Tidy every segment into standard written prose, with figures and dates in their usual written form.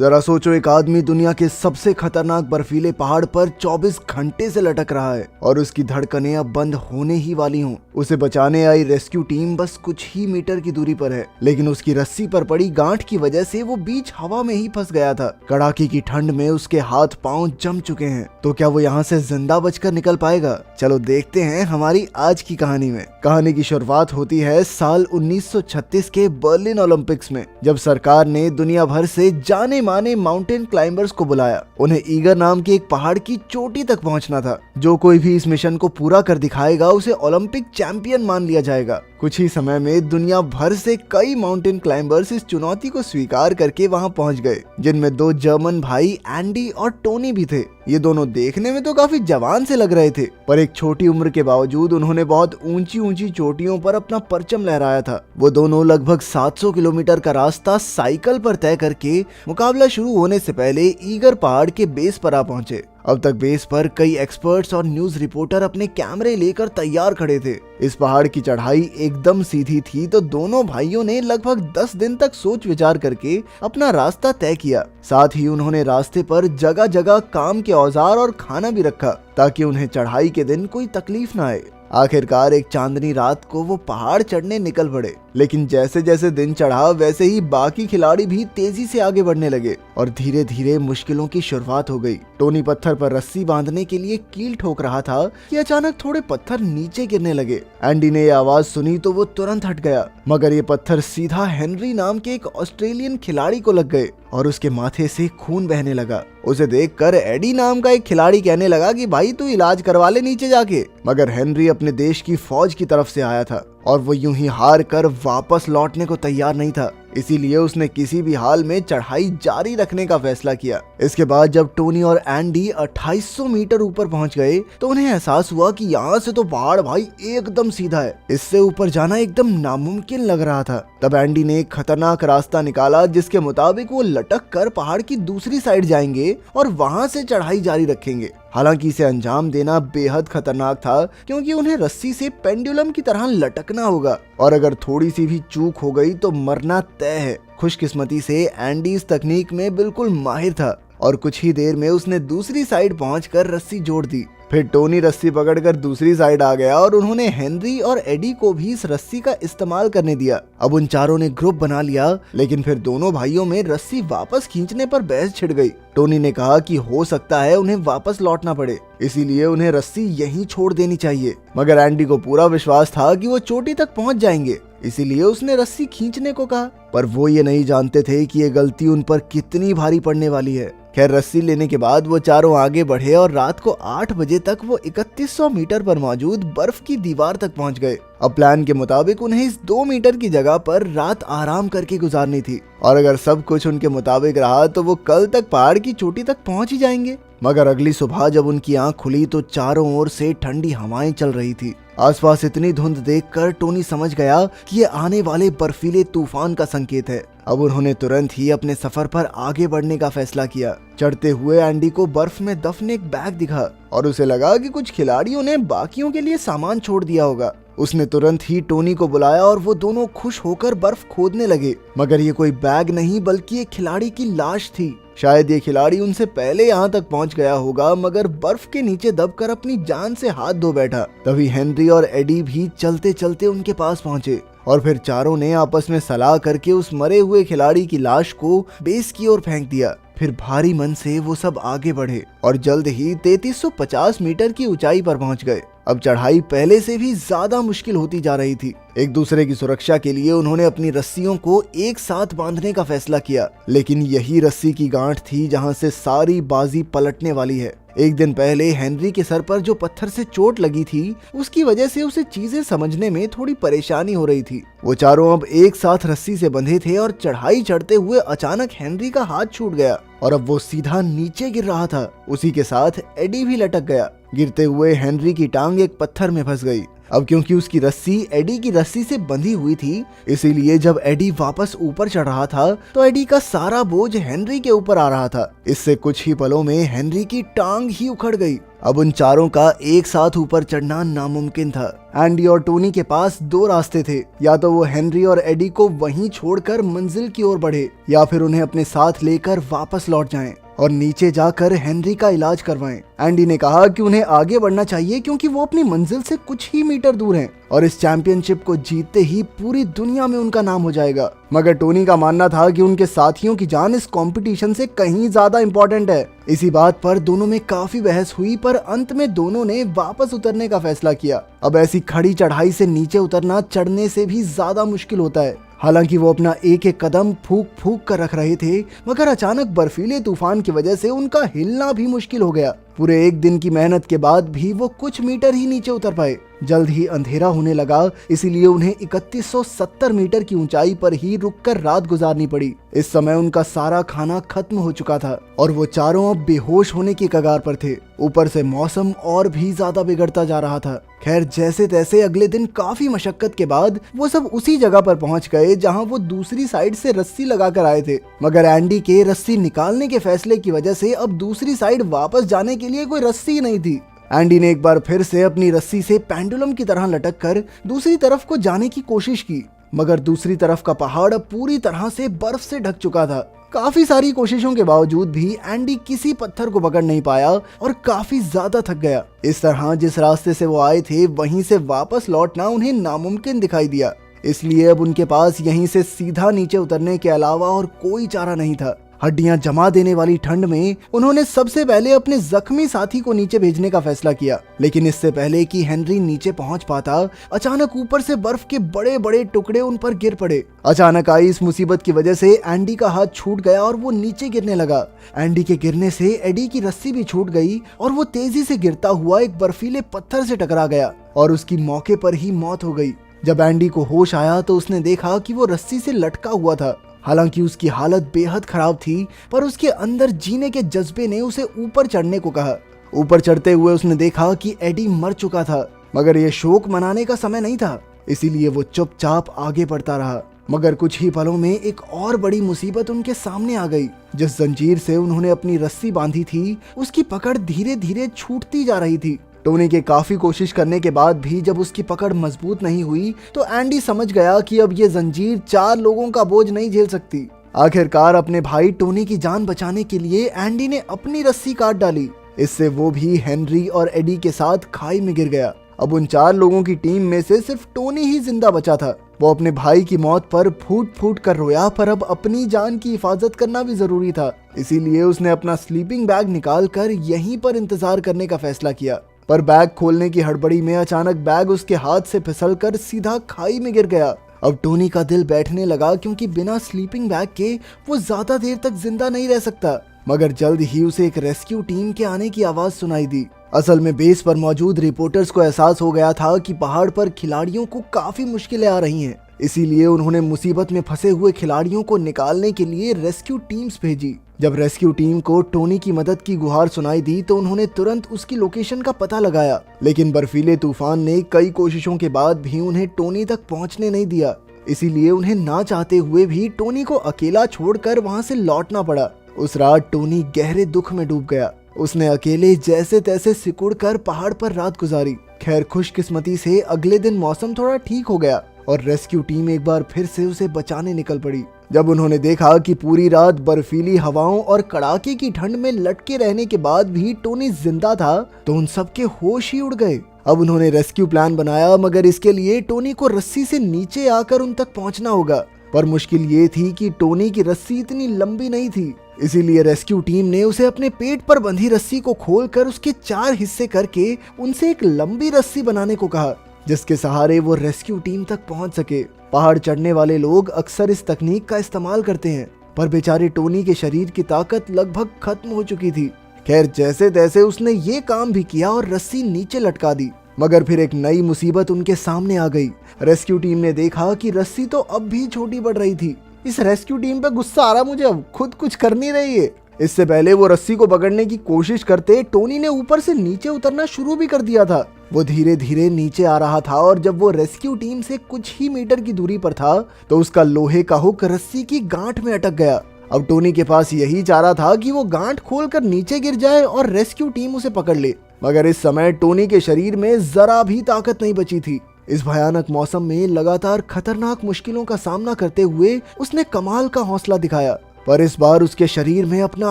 जरा सोचो, एक आदमी दुनिया के सबसे खतरनाक बर्फीले पहाड़ पर 24 घंटे से लटक रहा है और उसकी धड़कनें अब बंद होने ही वाली हों। उसे बचाने आई रेस्क्यू टीम बस कुछ ही मीटर की दूरी पर है, लेकिन उसकी रस्सी पर पड़ी गांठ की वजह से वो बीच हवा में ही फंस गया था। कड़ाके की ठंड में उसके हाथ पांव जम चुके हैं। तो क्या वो यहाँ से जिंदा बचकर निकल पाएगा? चलो देखते हैं हमारी आज की कहानी में। कहानी की शुरुआत होती है साल 1936 के बर्लिन ओलंपिक्स में, जब सरकार ने दुनिया भर से जाने माने माउंटेन क्लाइंबर्स को बुलाया। उन्हें ईगर नाम के एक पहाड़ की चोटी तक पहुंचना था। जो कोई भी इस मिशन को पूरा कर दिखाएगा उसे ओलंपिक चैंपियन मान लिया जाएगा। कुछ ही समय में दुनिया भर से कई माउंटेन क्लाइंबर्स इस चुनौती को स्वीकार करके वहां पहुंच गए, जिनमें दो जर्मन भाई एंडी और टोनी भी थे। ये दोनों देखने में तो काफी जवान से लग रहे थे, पर एक छोटी उम्र के बावजूद उन्होंने बहुत ऊंची ऊंची चोटियों पर अपना परचम लहराया था। वो दोनों लगभग 700 किलोमीटर का रास्ता साइकिल पर तय करके मुकाबला शुरू होने से पहले ईगर पहाड़ के बेस पर आ पहुंचे। अब तक बेस पर कई एक्सपर्ट्स और न्यूज रिपोर्टर अपने कैमरे लेकर तैयार खड़े थे। इस पहाड़ की चढ़ाई एकदम सीधी थी, तो दोनों भाइयों ने लगभग 10 दिन तक सोच विचार करके अपना रास्ता तय किया। साथ ही उन्होंने रास्ते पर जगह जगह काम के औजार और खाना भी रखा, ताकि उन्हें चढ़ाई के दिन कोई तकलीफ न आए। आखिरकार एक चांदनी रात को वो पहाड़ चढ़ने निकल पड़े, लेकिन जैसे जैसे दिन चढ़ा वैसे ही बाकी खिलाड़ी भी तेजी से आगे बढ़ने लगे और धीरे धीरे मुश्किलों की शुरुआत हो गई। टोनी पत्थर पर रस्सी बांधने के लिए कील ठोक रहा था कि अचानक थोड़े पत्थर नीचे गिरने लगे। एंडी ने ये आवाज सुनी तो वो तुरंत हट गया, मगर ये पत्थर सीधा हेनरी नाम के एक ऑस्ट्रेलियन खिलाड़ी को लग गए और उसके माथे से खून बहने लगा। उसे देखकर एडी नाम का एक खिलाड़ी कहने लगा कि भाई तू इलाज करवा ले नीचे जाके, मगर हेनरी अपने देश की फौज की तरफ से आया था और वो यूं ही हार कर वापस लौटने को तैयार नहीं था। इसीलिए उसने किसी भी हाल में चढ़ाई जारी रखने का फैसला किया। इसके बाद जब टोनी और एंडी 2800 मीटर ऊपर पहुंच गए तो उन्हें एहसास हुआ कि यहाँ से तो पहाड़ भाई एकदम सीधा है, इससे ऊपर जाना एकदम नामुमकिन लग रहा था। तब एंडी ने एक खतरनाक रास्ता निकाला, जिसके मुताबिक वो लटक कर पहाड़ की दूसरी साइड जाएंगे और वहां से चढ़ाई जारी रखेंगे। हालांकि इसे अंजाम देना बेहद खतरनाक था, क्योंकि उन्हें रस्सी से पेंडुलम की तरह लटकना होगा और अगर थोड़ी सी भी चूक हो गई तो मरना तय है। खुशकिस्मती से एंडी इस तकनीक में बिल्कुल माहिर था और कुछ ही देर में उसने दूसरी साइड पहुंचकर रस्सी जोड़ दी। फिर टोनी रस्सी पकड़कर दूसरी साइड आ गया और उन्होंने हेनरी और एडी को भी इस रस्सी का इस्तेमाल करने दिया। अब उन चारों ने ग्रुप बना लिया, लेकिन फिर दोनों भाइयों में रस्सी वापस खींचने पर बहस छिड़ गई। टोनी ने कहा कि हो सकता है उन्हें वापस लौटना पड़े, इसीलिए उन्हें रस्सी यहीं छोड़ देनी चाहिए, मगर एंडी को पूरा विश्वास था कि वो चोटी तक पहुंच जाएंगे, इसीलिए उसने रस्सी खींचने को कहा। पर वो ये नहीं जानते थे कि ये गलती उन पर कितनी भारी पड़ने वाली है। खैर, रस्सी लेने के बाद वो चारों आगे बढ़े और रात को 8 बजे तक वो 3100 मीटर पर मौजूद बर्फ की दीवार तक पहुंच गए। अब प्लान के मुताबिक उन्हें इस 2 मीटर की जगह पर रात आराम करके गुजारनी थी और अगर सब कुछ उनके मुताबिक रहा तो वो कल तक पहाड़ की चोटी तक पहुंच ही जाएंगे। मगर अगली सुबह जब उनकी आंख खुली तो चारों ओर से ठंडी हवाएं चल रही थी। आसपास इतनी धुंध देखकर टोनी समझ गया कि ये आने वाले बर्फीले तूफान का संकेत है। अब उन्होंने तुरंत ही अपने सफर पर आगे बढ़ने का फैसला किया। चढ़ते हुए एंडी को बर्फ में दफन एक बैग दिखा और उसे लगा कि कुछ खिलाड़ियों ने बाकियों के लिए सामान छोड़ दिया होगा। उसने तुरंत ही टोनी को बुलाया और वो दोनों खुश होकर बर्फ खोदने लगे, मगर ये कोई बैग नहीं बल्कि एक खिलाड़ी की लाश थी। शायद ये खिलाड़ी उनसे पहले यहाँ तक पहुँच गया होगा, मगर बर्फ के नीचे दबकर अपनी जान से हाथ धो बैठा। तभी हेनरी और एडी भी चलते चलते उनके पास पहुंचे और फिर चारों ने आपस में सलाह करके उस मरे हुए खिलाड़ी की लाश को बेस की ओर फेंक दिया। फिर भारी मन से वो सब आगे बढ़े और जल्द ही 3350 मीटर की ऊंचाई पर पहुंच गए। अब चढ़ाई पहले से भी ज्यादा मुश्किल होती जा रही थी। एक दूसरे की सुरक्षा के लिए उन्होंने अपनी रस्सियों को एक साथ बांधने का फैसला किया, लेकिन यही रस्सी की गांठ थी जहां से सारी बाजी पलटने वाली है। एक दिन पहले हेनरी के सर पर जो पत्थर से चोट लगी थी, उसकी वजह से उसे चीजें समझने में थोड़ी परेशानी हो रही थी। वो चारों अब एक साथ रस्सी से बंधे थे और चढ़ाई चढ़ते हुए अचानक हेनरी का हाथ छूट गया और अब वो सीधा नीचे गिर रहा था। उसी के साथ एडी भी लटक गया। गिरते हुए हेनरी की टांग एक पत्थर में फंस गई अब क्योंकि उसकी रस्सी एडी की रस्सी से बंधी हुई थी, इसीलिए जब एडी वापस ऊपर चढ़ रहा था तो एडी का सारा बोझ हेनरी के ऊपर आ रहा था। इससे कुछ ही पलों में हेनरी की टांग ही उखड़ गई। अब उन चारों का एक साथ ऊपर चढ़ना नामुमकिन था। एंडी और टोनी के पास दो रास्ते थे, या तो वो हेनरी और एडी को वहीं छोड़कर मंजिल की ओर बढ़े या फिर उन्हें अपने साथ लेकर वापस लौट जाएं और नीचे जाकर हेनरी का इलाज करवाएं। एंडी ने कहा कि उन्हें आगे बढ़ना चाहिए क्योंकि वो अपनी मंजिल से कुछ ही मीटर दूर हैं और इस चैंपियनशिप को जीतते ही पूरी दुनिया में उनका नाम हो जाएगा। मगर टोनी का मानना था कि उनके साथियों की जान इस कंपटीशन से कहीं ज्यादा इंपॉर्टेंट है। इसी बात पर दोनों में काफी बहस हुई, पर अंत में दोनों ने वापस उतरने का फैसला किया। अब ऐसी खड़ी चढ़ाई से नीचे उतरना चढ़ने से भी ज्यादा मुश्किल होता है। हालांकि वो अपना एक एक कदम फूक फूक कर रख रहे थे, मगर अचानक बर्फीले तूफान की वजह से उनका हिलना भी मुश्किल हो गया। पूरे एक दिन की मेहनत के बाद भी वो कुछ मीटर ही नीचे उतर पाए। जल्द ही अंधेरा होने लगा, इसीलिए उन्हें 3170 मीटर की ऊंचाई पर ही रुककर रात गुजारनी पड़ी। इस समय उनका सारा खाना खत्म हो चुका था और वो चारों अब बेहोश होने की कगार पर थे। ऊपर से मौसम और भी ज्यादा बिगड़ता जा रहा था। खैर, जैसे तैसे अगले दिन काफी मशक्कत के बाद वो सब उसी जगह पर पहुंच गए जहां वो दूसरी साइड से रस्सी लगाकर आए थे। मगर एंडी के रस्सी निकालने के फैसले की वजह से अब दूसरी साइड वापस जाने के लिए कोई रस्सी ही नहीं थी। एंडी ने एक बार फिर से अपनी रस्सी से पेंडुलम की तरह लटक कर दूसरी तरफ को जाने की कोशिश की, मगर दूसरी तरफ का पहाड़ अब पूरी तरह से बर्फ से ढक चुका था। काफी सारी कोशिशों के बावजूद भी एंडी किसी पत्थर को पकड़ नहीं पाया और काफी ज्यादा थक गया। इस तरह जिस रास्ते से वो आए थे वहीं से वापस लौटना उन्हें नामुमकिन दिखाई दिया। इसलिए अब उनके पास यहीं से सीधा नीचे उतरने के अलावा और कोई चारा नहीं था। हड्डियां जमा देने वाली ठंड में उन्होंने सबसे पहले अपने जख्मी साथी को नीचे भेजने का फैसला किया, लेकिन इससे पहले कि हेनरी नीचे पहुंच पाता, अचानक ऊपर से बर्फ के बड़े बड़े टुकड़े उन पर गिर पड़े। अचानक आई इस मुसीबत की वजह से एंडी का हाथ छूट गया और वो नीचे गिरने लगा। एंडी के गिरने से एडी की रस्सी भी छूट गई और वो तेजी से गिरता हुआ एक बर्फीले पत्थर से टकरा गया और उसकी मौके पर ही मौत हो गई। जब एंडी को होश आया तो उसने देखा कि वो रस्सी से लटका हुआ था। हालांकि उसकी हालत बेहद खराब थी, पर उसके अंदर जीने के जज्बे ने उसे ऊपर चढ़ने को कहा। ऊपर चढ़ते हुए उसने देखा कि एडी मर चुका था, मगर यह शोक मनाने का समय नहीं था, इसीलिए वो चुपचाप आगे बढ़ता रहा। मगर कुछ ही पलों में एक और बड़ी मुसीबत उनके सामने आ गई। जिस जंजीर से उन्होंने अपनी रस्सी बांधी थी, उसकी पकड़ धीरे धीरे छूटती जा रही थी। टोनी के काफी कोशिश करने के बाद भी जब उसकी पकड़ मजबूत नहीं हुई तो एंडी समझ गया कि अब ये जंजीर 4 लोगों का बोझ नहीं झेल सकती। आखिरकार अपने भाई टोनी की जान बचाने के लिए एंडी ने अपनी रस्सी काट डाली। इससे वो भी हेनरी और एडी के साथ खाई में गिर गया। अब उन 4 लोगों की टीम में से सिर्फ टोनी ही जिंदा बचा था। वो अपने भाई की मौत पर फूट फूट कर रोया, पर अब अपनी जान की हिफाजत करना भी जरूरी था। इसीलिए उसने अपना स्लीपिंग बैग निकाल कर यहीं पर इंतजार करने का फैसला किया। पर बैग खोलने की हड़बड़ी में अचानक बैग उसके हाथ से फिसलकर सीधा खाई में गिर गया। अब टोनी का दिल बैठने लगा, क्योंकि बिना स्लीपिंग बैग के वो ज्यादा देर तक जिंदा नहीं रह सकता। मगर जल्द ही उसे एक रेस्क्यू टीम के आने की आवाज सुनाई दी। असल में बेस पर मौजूद रिपोर्टर्स को एहसास हो गया था कि पहाड़ पर खिलाड़ियों को काफी मुश्किलें आ रही हैं। इसीलिए उन्होंने मुसीबत में फंसे हुए खिलाड़ियों को निकालने के लिए रेस्क्यू टीम्स भेजी। जब रेस्क्यू टीम को टोनी की मदद की गुहार सुनाई दी तो उन्होंने तुरंत उसकी लोकेशन का पता लगाया, लेकिन बर्फीले तूफान ने कई कोशिशों के बाद भी उन्हें टोनी तक पहुंचने नहीं दिया। इसीलिए उन्हें ना चाहते हुए भी टोनी को अकेला छोड़कर वहां से लौटना पड़ा। उस रात टोनी गहरे दुख में डूब गया। उसने अकेले जैसे तैसे सिकुड़कर पहाड़ पर रात गुजारी। खैर, खुशकिस्मती से अगले दिन मौसम थोड़ा ठीक हो गया और रेस्क्यू टीम एक बार फिर से उसे बचाने निकल पड़ी। जब उन्होंने देखा कि पूरी रात बर्फीली हवाओं और कड़ाके की ठंड में लटके रहने के बाद भी टोनी जिंदा था, तो उन सबके होश ही उड़ गए। अब उन्होंने रेस्क्यू प्लान बनाया, मगर इसके लिए टोनी को रस्सी से नीचे आकर उन तक पहुंचना होगा। पर मुश्किल ये थी कि टोनी की रस्सी इतनी लंबी नहीं थी। इसीलिए रेस्क्यू टीम ने उसे अपने पेट पर बंधी रस्सी को खोलकर उसके 4 हिस्से करके उनसे एक लंबी रस्सी बनाने को कहा, जिसके सहारे वो रेस्क्यू टीम तक पहुंच सके। पहाड़ चढ़ने वाले लोग अक्सर इस तकनीक का इस्तेमाल करते हैं, पर बेचारे टोनी के शरीर की ताकत लगभग खत्म हो चुकी थी। खैर, जैसे तैसे उसने ये काम भी किया और रस्सी नीचे लटका दी। मगर फिर एक नई मुसीबत उनके सामने आ गई। रेस्क्यू टीम ने देखा कि रस्सी तो अब भी छोटी पड़ रही थी। इस रेस्क्यू टीम पे गुस्सा आ रहा मुझे, अब खुद कुछ कर नहीं रही है। इससे पहले वो रस्सी को पकड़ने की कोशिश करते टोनी ने ऊपर से नीचे उतरना शुरू भी कर दिया था, वो धीरे धीरे नीचे आ रहा था और जब वो रेस्क्यू टीम से कुछ ही मीटर की दूरी पर था तो उसका लोहे का हुक रस्सी की गांठ में अटक गया। अब टोनी के पास यही चारा था कि वो गांठ खोलकर नीचे गिर जाए और रेस्क्यू टीम उसे पकड़ ले, मगर इस समय टोनी के शरीर में जरा भी ताकत नहीं बची थी। इस भयानक मौसम में लगातार खतरनाक मुश्किलों का सामना करते हुए उसने कमाल का हौसला दिखाया, पर इस बार उसके शरीर में अपना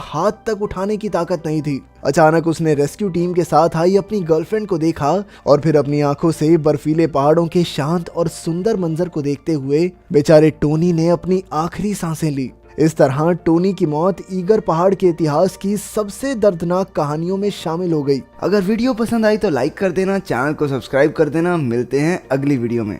हाथ तक उठाने की ताकत नहीं थी। अचानक उसने रेस्क्यू टीम के साथ आई अपनी गर्लफ्रेंड को देखा और फिर अपनी आंखों से बर्फीले पहाड़ों के शांत और सुंदर मंजर को देखते हुए बेचारे टोनी ने अपनी आखिरी सांसें ली। इस तरह टोनी की मौत ईगर पहाड़ के इतिहास की सबसे दर्दनाक कहानियों में शामिल हो गई। अगर वीडियो पसंद आई तो लाइक कर देना, चैनल को सब्सक्राइब कर देना। मिलते हैं अगली वीडियो में।